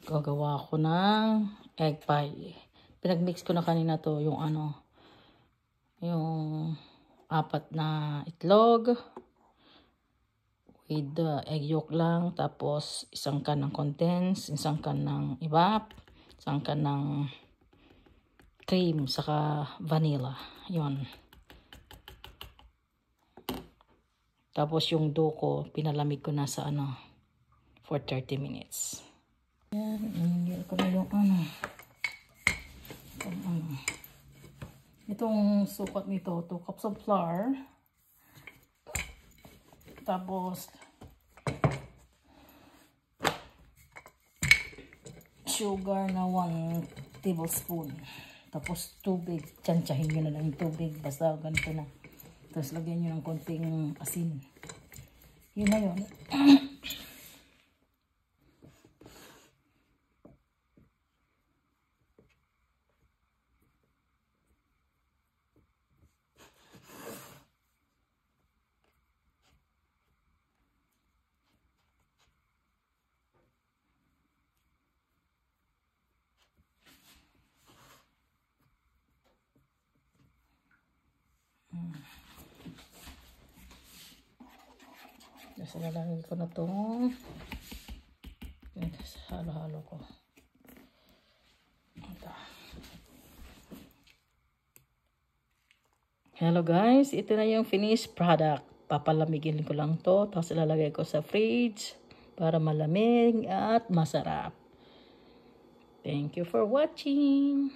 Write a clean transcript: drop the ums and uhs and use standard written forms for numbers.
Gagawa ko ng egg pie. Pinagmix ko na kanina to yung yung 4 na itlog with egg yolk lang, tapos isang can ng condense, isang can ng evap, isang can ng cream saka vanilla. Yon. Tapos yung dough ko pinalamig ko na sa for 30 minutes. Yan, inigil ko na yung itong sukat nito, 2 cups of flour. Tapos sugar na 1 tablespoon. Tapos tubig, tsansyahin nyo na lang yung tubig, basta ganito na. Tapos lagyan nyo ng konting asin. Yun na yun. Tapos lalagay ko na itong halo-halo ko. Ito. Hello guys, ito na yung finished product. Papalamigin ko lang to, tapos ilalagay ko sa fridge para malamig at masarap. Thank you for watching.